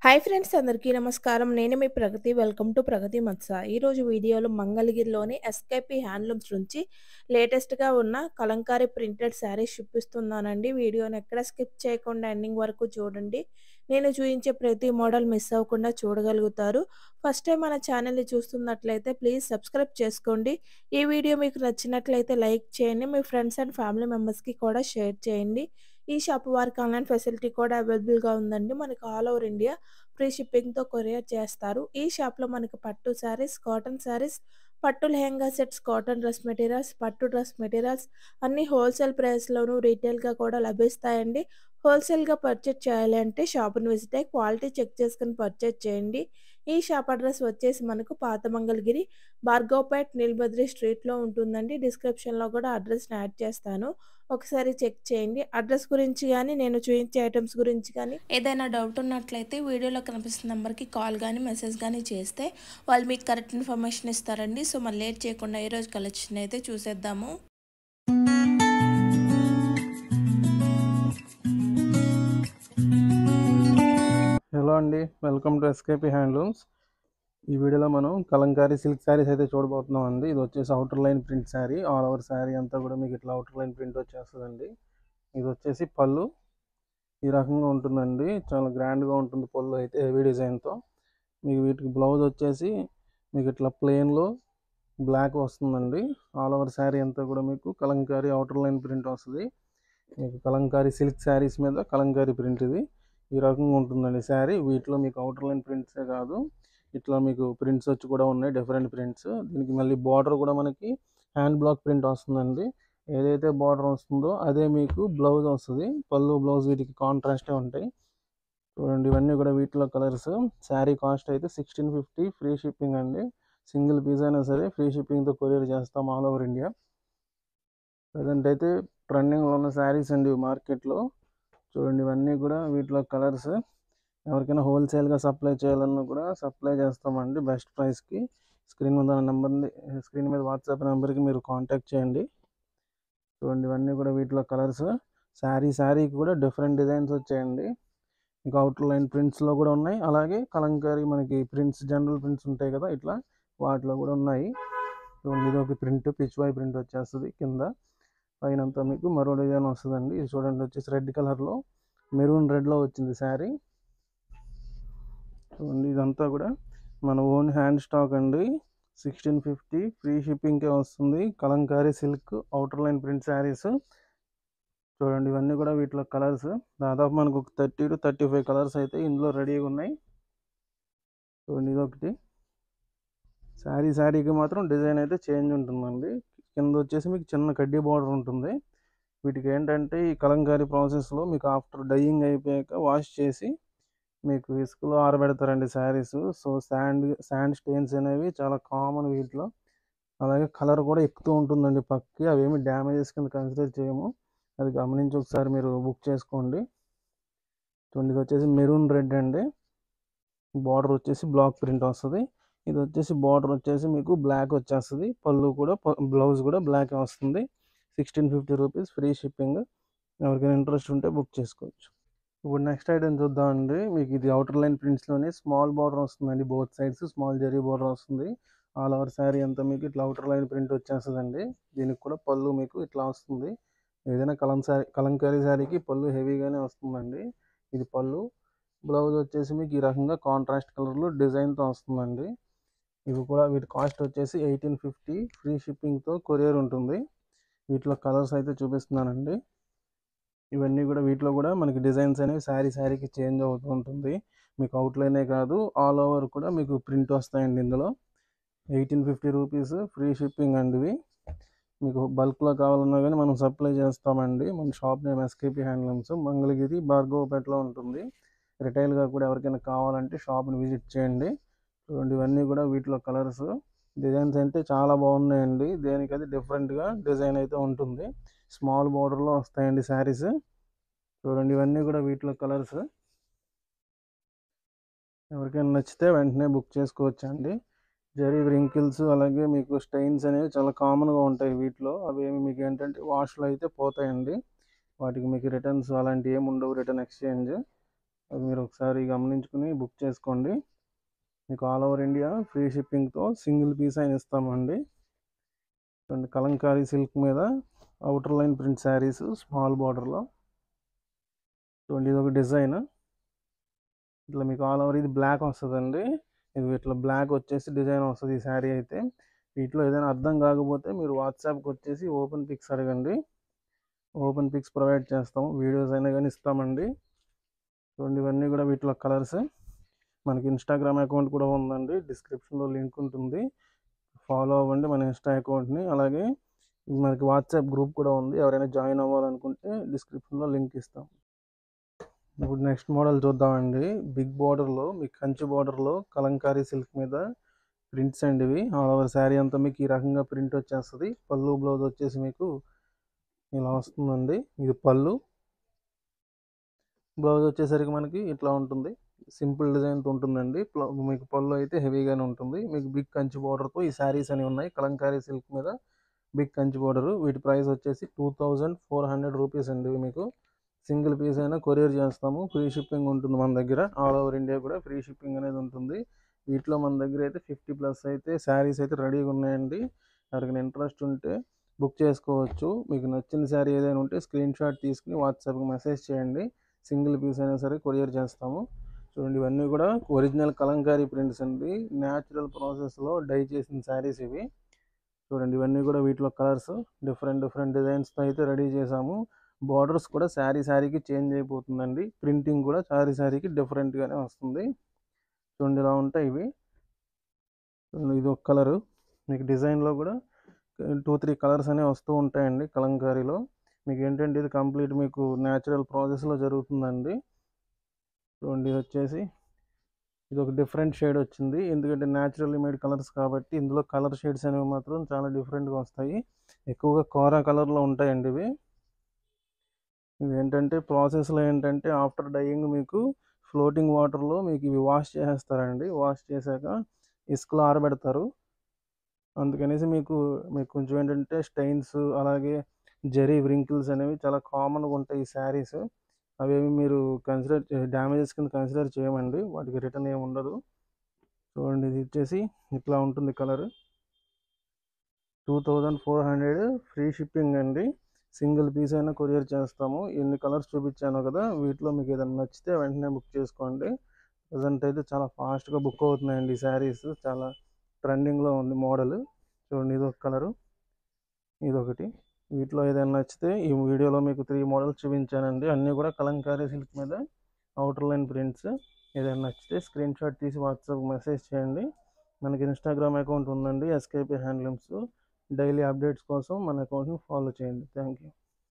Hi friends అందరికీ నమస్కారం. నేను మీ ప్రగతి. వెల్కమ్ టు ప్రగతి మత్స. ఈరోజు వీడియోలో మంగళగిరిలోని ఎస్కేపీ హ్యాండ్లూమ్స్ నుంచి లేటెస్ట్‌గా ఉన్న కలంకారీ ప్రింటెడ్ శారీస్ చూపిస్తున్నానండి. వీడియోని ఎక్కడ స్కిప్ చేయకుండా ఎండింగ్ వరకు చూడండి. నేను చూయించే ప్రతి మోడల్ మిస్ అవ్వకుండా చూడగలుగుతారు. ఫస్ట్ టైం మన ఛానల్‌ని చూస్తున్నట్లయితే ప్లీజ్ సబ్స్క్రైబ్ చేసుకోండి. ఈ వీడియో మీకు నచ్చినట్లయితే లైక్ చేయండి. మీ ఫ్రెండ్స్ అండ్ ఫ్యామిలీ మెంబర్స్‌కి కూడా షేర్ చేయండి. ఈ షాప్ వారికి ఆన్‌లైన్ ఫెసిలిటీ కూడా అవైలబుల్‌గా ఉందండి. మనకు ఆల్ ఓవర్ ఇండియా ఫ్రీ షిప్పింగ్‌తో కొరియర్ చేస్తారు. ఈ షాప్‌లో మనకు పట్టు శారీస్, కాటన్ శారీస్, పట్టు lehenga sets, cotton dress materials, పట్టు డ్రెస్ మెటీరియల్స్ అన్నీ హోల్‌సేల్ ప్రైస్‌లోను, రీటైల్‌గా కూడా లభిస్తాయండి. హోల్‌సేల్‌గా పర్చేజ్ చేయాలి అంటే షాప్‌ని విజిట్ అయ్యి క్వాలిటీ చెక్ చేసుకొని పర్చేజ్ చేయండి. ఈ షాప్ అడ్రెస్ వచ్చేసి మనకు పాత మంగళగిరి, భార్గవపేట్, నీలబద్రి స్ట్రీట్‌లో ఉంటుందండి. డిస్క్రిప్షన్‌లో కూడా అడ్రెస్‌ని యాడ్ చేస్తాను. ఒకసారి చెక్ చేయండి. అడ్రెస్ గురించి గానీ, నేను చూయించే ఐటెమ్స్ గురించి కానీ ఏదైనా డౌట్ ఉన్నట్లయితే వీడియోలో కనిపిస్తున్న నెంబర్‌కి కాల్ గానీ, మెసేజ్ గానీ చేస్తే వాళ్ళు మీకు కరెక్ట్ ఇన్ఫర్మేషన్ ఇస్తారండి. సో, మరి లేట్ చేయకుండా ఈరోజు కలెక్షన్ అయితే చూసేద్దాము. హలో అండి, వెల్కమ్ టు ఎస్కేపీ హ్యాండ్లూమ్స్. ఈ వీడియోలో మనం కలంకారీ సిల్క్ శారీస్ అయితే చూడబోతున్నాం అండి. ఇది వచ్చేసి outer line print sari. All over sari అంతా కూడా మీకు ఇట్లా అవుటర్ లైన్ ప్రింట్ వచ్చేస్తుందండి. ఇది వచ్చేసి పళ్ళు ఈ రకంగా ఉంటుందండి. చాలా గ్రాండ్గా ఉంటుంది పళ్ళు అయితే, హెవీ డిజైన్తో. మీకు వీటికి బ్లౌజ్ వచ్చేసి మీకు ఇట్లా ప్లెయిన్లో బ్లాక్ వస్తుందండి. ఆల్ ఓవర్ శారీ అంతా కూడా మీకు కలంకారీ అవుటర్ లైన్ ప్రింట్ వస్తుంది. మీకు కలంకారీ సిల్క్ శారీస్ మీద కలంకారీ ప్రింట్ ఇది ఈ రకంగా ఉంటుందండి శారీ. వీటిలో మీకు అవుటర్ లైన్ ప్రింట్సే కాదు, ఇట్లా మీకు ప్రింట్స్ వచ్చి కూడా ఉన్నాయి, డిఫరెంట్ ప్రింట్స్. దీనికి మళ్ళీ బార్డర్ కూడా మనకి హ్యాండ్ బ్లాక్ ప్రింట్ వస్తుందండి. ఏదైతే బార్డర్ వస్తుందో అదే మీకు బ్లౌజ్ వస్తుంది. పళ్ళు బ్లౌజ్ వీటికి కాంట్రాస్టే ఉంటాయి. చూడండి, ఇవన్నీ కూడా వీటిలో కలర్స్. శారీ కాస్ట్ అయితే 1650, ఫ్రీ షిప్పింగ్ అండి. సింగిల్ పీస్ అయినా సరే ఫ్రీ షిప్పింగ్తో కొరియర్ చేస్తాం ఆల్ ఓవర్ ఇండియా. ప్రజెంట్ అయితే ట్రెండింగ్లో ఉన్న శారీస్ అండి మార్కెట్లో. చూడండి, ఇవన్నీ కూడా వీటిలో కలర్స్. ఎవరికైనా హోల్సేల్గా సప్లై చేయాలన్నా కూడా సప్లై చేస్తామండి బెస్ట్ ప్రైస్కి. స్క్రీన్ మీద నెంబర్ని స్క్రీన్ మీద వాట్సాప్ నెంబర్కి మీరు కాంటాక్ట్ చేయండి. చూడండి, ఇవన్నీ కూడా వీటిలో కలర్స్. శారీకి కూడా డిఫరెంట్ డిజైన్స్ వచ్చాయండి. ఇంకా అవుటర్ లైన్ ప్రింట్స్లో కూడా ఉన్నాయి, అలాగే కలంకారీ మనకి ప్రింట్స్, జనరల్ ప్రింట్స్ ఉంటాయి కదా, ఇట్లా వాటిలో కూడా ఉన్నాయి. చూడండి, ఇది ఒక ప్రింట్, పిచ్వాయ్ ప్రింట్ వచ్చేస్తుంది. కింద పైన అంతా మీకు మరో డిజైన్ వస్తుందండి. ఇది చూడండి, వచ్చేసి రెడ్ కలర్లో మెరూన్ రెడ్లో వచ్చింది శారీ. చూడండి, ఇదంతా కూడా మన ఓన్ హ్యాండ్ స్టాక్ అండి. 1650, ఫ్రీ షిప్పింగ్కే వస్తుంది. Kalamkari silk outer line print saris. చూడండి, ఇవన్నీ కూడా వీటిలో కలర్స్. దాదాపు మనకు ఒక 30 to 35 కలర్స్ అయితే ఇందులో రెడీగా ఉన్నాయి. చూడండి, ఇదొకటి. శారీకి మాత్రం డిజైన్ అయితే చేంజ్ ఉంటుందండి. కింద వచ్చేసి మీకు చిన్న కడ్డీ బార్డర్ ఉంటుంది. వీటికి ఏంటంటే ఈ కలంకారీ ప్రాసెస్లో మీకు ఆఫ్టర్ డైయింగ్ అయిపోయాక వాష్ చేసి మీకు ఇసుకలో ఆరబెడతారండి శారీస్. సో శాండ్ స్టెయిన్స్ అనేవి చాలా కామన్ వీటిలో. అలాగే కలర్ కూడా ఎక్కుతూ ఉంటుందండి పక్కకి. అవేమి డ్యామేజెస్ కింద కన్సిడర్ చేయము. అది గమనించి ఒకసారి మీరు బుక్ చేసుకోండి. చూడండి, ఇది వచ్చేసి మెరూన్ రెడ్ అండి. బార్డర్ వచ్చేసి బ్లాక్ ప్రింట్ వస్తుంది. ఇది వచ్చేసి బార్డర్ వచ్చేసి మీకు బ్లాక్ వచ్చేస్తుంది. పళ్ళు కూడా బ్లౌజ్ కూడా బ్లాక్ వస్తుంది. 1650 రూపీస్, ఫ్రీ షిప్పింగ్. ఎవరికైనా ఇంట్రెస్ట్ ఉంటే బుక్ చేసుకోవచ్చు. ఇప్పుడు నెక్స్ట్ ఐటమ్ చూద్దామండి. మీకు ఇది అవుటర్ లైన్ ప్రింట్స్లోనే స్మాల్ బార్డర్ వస్తుందండి. Both sides small zari border వస్తుంది. ఆల్ ఓవర్ శారీ అంతా మీకు ఇట్లా అవుటర్ లైన్ ప్రింట్ వచ్చేస్తుందండి. దీనికి కూడా పళ్ళు మీకు ఇట్లా వస్తుంది. ఏదైనా కలంకారీ శారీకి పళ్ళు హెవీగానే వస్తుందండి. ఇది పళ్ళు. బ్లౌజ్ వచ్చేసి మీకు ఈ రకంగా కాంట్రాస్ట్ కలర్లో డిజైన్తో వస్తుందండి. ఇవి కూడా వీటి కాస్ట్ వచ్చేసి 1850, ఫ్రీ షిప్పింగ్తో కొరియర్ ఉంటుంది. వీటిలో కలర్స్ అయితే చూపిస్తున్నానండి. ఇవన్నీ కూడా వీటిలో కూడా మనకి డిజైన్స్ అనేవి శారీకి చేంజ్ అవుతూ ఉంటుంది. మీకు అవుట్లైనే కాదు, ఆల్ ఓవర్ కూడా మీకు ప్రింట్ వస్తాయండి ఇందులో. 1850 రూపీస్, ఫ్రీ షిప్పింగ్ అండి ఇవి. మీకు బల్క్లో కావాలన్నా కానీ మనం సప్లై చేస్తామండి. మన shop name SKP handlooms, Mangalagiri, భార్గవపేటలో ఉంటుంది. రిటైల్గా కూడా ఎవరికైనా కావాలంటే షాప్ని విజిట్ చేయండి. చూడండి, ఇవన్నీ కూడా వీటిలో కలర్స్. డిజైన్స్ అంటే చాలా బాగున్నాయండి. దేనికది డిఫరెంట్గా డిజైన్ అయితే ఉంటుంది. స్మాల్ బార్డర్లో వస్తాయండి శారీస్. చూడండి, ఇవన్నీ కూడా వీటిలో కలర్స్. ఎవరికైనా నచ్చితే వెంటనే బుక్ చేసుకోవచ్చు అండి. జరీ వ్రింకిల్స్ అలాగే మీకు స్టెయిన్స్ అనేవి చాలా కామన్గా ఉంటాయి వీటిలో. అవి మీకు ఏంటంటే వాష్లో అయితే పోతాయండి. వాటికి మీకు రిటర్న్స్ అలాంటివి ఏమి ఉండవు, రిటర్న్ ఎక్స్చేంజ్. అది మీరు ఒకసారి గమనించుకుని బుక్ చేసుకోండి. మీకు ఆల్ ఓవర్ ఇండియా ఫ్రీ షిప్పింగ్తో సింగిల్ పీస్ అయిన ఇస్తామండి. చూడండి, కలంకారీ సిల్క్ మీద outer line print saris small బార్డర్లో. చూడండి, ఇది ఒక డిజైన్. ఇట్లా మీకు ఆల్ ఓవర్ ఇది బ్లాక్ వస్తుందండి. ఇది ఇట్లా బ్లాక్ వచ్చేసి డిజైన్ వస్తుంది ఈ శారీ అయితే. వీటిలో ఏదైనా అర్థం కాకపోతే మీరు వాట్సాప్కి వచ్చేసి ఓపెన్ పిక్స్ అడగండి. ఓపెన్ పిక్స్ ప్రొవైడ్ చేస్తాము, వీడియోస్ అయినా కానీ ఇస్తామండి. చూడండి, ఇవన్నీ కూడా వీటిలో కలర్స్. మనకి ఇన్స్టాగ్రామ్ అకౌంట్ కూడా ఉందండి, డిస్క్రిప్షన్లో లింక్ ఉంటుంది, ఫాలో అవ్వండి మన ఇన్స్టా అకౌంట్ని. అలాగే మనకి వాట్సాప్ గ్రూప్ కూడా ఉంది, ఎవరైనా జాయిన్ అవ్వాలనుకుంటే డిస్క్రిప్షన్లో లింక్ ఇస్తాం. ఇప్పుడు నెక్స్ట్ మోడల్ చూద్దామండి. బిగ్ బార్డర్లో మీకు కంచి బార్డర్లో కలంకారీ సిల్క్ మీద ప్రింట్స్ అండి ఇవి. ఆల్ ఓవర్ శారీ అంతా మీకు ఈ రకంగా ప్రింట్ వచ్చేస్తుంది. పళ్ళు బ్లౌజ్ వచ్చేసి మీకు ఇలా వస్తుందండి. ఇది పళ్ళు. బ్లౌజ్ వచ్చేసరికి మనకి ఇట్లా ఉంటుంది, సింపుల్ డిజైన్తో ఉంటుందండి. మీకు పళ్ళు అయితే హెవీగానే ఉంటుంది. మీకు బిగ్ కంచి బార్డర్తో ఈ శారీస్ అనేవి ఉన్నాయి, కలంకారీ సిల్క్ మీద బిగ్ కంచి బార్డర్. వీటి ప్రైస్ వచ్చేసి 2400 రూపీస్ అండి. మీకు సింగిల్ పీస్ అయినా కొరియర్ చేస్తాము, ఫ్రీ షిప్పింగ్ ఉంటుంది మన దగ్గర. ఆల్ ఓవర్ ఇండియా కూడా ఫ్రీ షిప్పింగ్ అనేది ఉంటుంది. వీటిలో మన దగ్గర అయితే 50+ అయితే శారీస్ అయితే రెడీగా ఉన్నాయండి. ఎవరికైనా ఇంట్రెస్ట్ ఉంటే బుక్ చేసుకోవచ్చు. మీకు నచ్చిన శారీ ఏదైనా ఉంటే స్క్రీన్ షాట్ తీసుకుని వాట్సాప్కి మెసేజ్ చేయండి, సింగిల్ పీస్ అయినా సరే కొరియర్ చేస్తాము. చూడండి, ఇవన్నీ కూడా ఒరిజినల్ కలంకారీ ప్రింట్స్ అండి, న్యాచురల్ ప్రాసెస్లో డై చేసిన శారీస్ ఇవి. చూడండి, ఇవన్నీ కూడా వీటిలో కలర్స్ డిఫరెంట్ డిజైన్స్తో అయితే రెడీ చేసాము. బార్డర్స్ కూడా శారీకి చేంజ్ అయిపోతుందండి. ప్రింటింగ్ కూడా శారీకి డిఫరెంట్గానే వస్తుంది. చూడండి, ఇలా ఉంటాయి ఇవి. ఇది ఒక కలరు. మీకు డిజైన్లో కూడా 2-3 కలర్స్ అనేవి వస్తూ ఉంటాయండి కలంకారీలో. మీకు ఏంటంటే ఇది కంప్లీట్ మీకు న్యాచురల్ ప్రాసెస్లో జరుగుతుందండి. చూడండి, ఇది వచ్చేసి ఇది ఒక డిఫరెంట్ షేడ్ వచ్చింది, ఎందుకంటే న్యాచురల్లీ మేడ్ కలర్స్ కాబట్టి ఇందులో కలర్ షేడ్స్ అనేవి మాత్రం చాలా డిఫరెంట్గా వస్తాయి. ఎక్కువగా కోరా కలర్లో ఉంటాయండి ఇవి. ఇవి ఏంటంటే ప్రాసెస్లో ఏంటంటే ఆఫ్టర్ డైయింగ్ మీకు ఫ్లోటింగ్ వాటర్లో మీకు ఇవి వాష్ చేసేస్తారండి. వాష్ చేశాక ఇసుకలో ఆరబెడతారు. అందుకనేసి మీకు కొంచెం ఏంటంటే స్టెయిన్స్, అలాగే జరీ వ్రింకిల్స్ అనేవి చాలా కామన్గా ఉంటాయి ఈ శారీస్. అవేమి మీరు డ్యామేజెస్ కింద కన్సిడర్ చేయమండి, వాటికి రిటర్న్ ఏమి ఉండదు. చూడండి, ఇది వచ్చేసి ఇట్లా ఉంటుంది కలర్. 2400 ఫ్రీ షిప్పింగ్ అండి. సింగిల్ పీస్ అయినా కొరియర్ చేస్తాము. ఎన్ని కలర్స్ చూపించాను కదా, వీటిలో మీకు ఏదైనా నచ్చితే వెంటనే బుక్ చేసుకోండి. ప్రజెంట్ అయితే చాలా ఫాస్ట్గా బుక్ అవుతున్నాయండి ఈ శారీస్, చాలా ట్రెండింగ్లో ఉంది మోడల్. చూడండి, ఇది ఒక కలరు, ఇదొకటి. వీటిలో ఏదైనా నచ్చితే ఈ వీడియోలో మీకు 3 మోడల్స్ చూపించానండి, అన్నీ కూడా కలంకారీ సిల్క్ మీద అవుటర్ లైన్ ప్రింట్స్. ఏదైనా నచ్చితే స్క్రీన్ షాట్ తీసి వాట్సాప్ మెసేజ్ చేయండి. మనకి ఇన్స్టాగ్రామ్ అకౌంట్ ఉందండి, ఎస్కేపీ హ్యాండ్లూమ్స్. డైలీ అప్డేట్స్ కోసం మన అకౌంట్ని ఫాలో చేయండి. Thank you.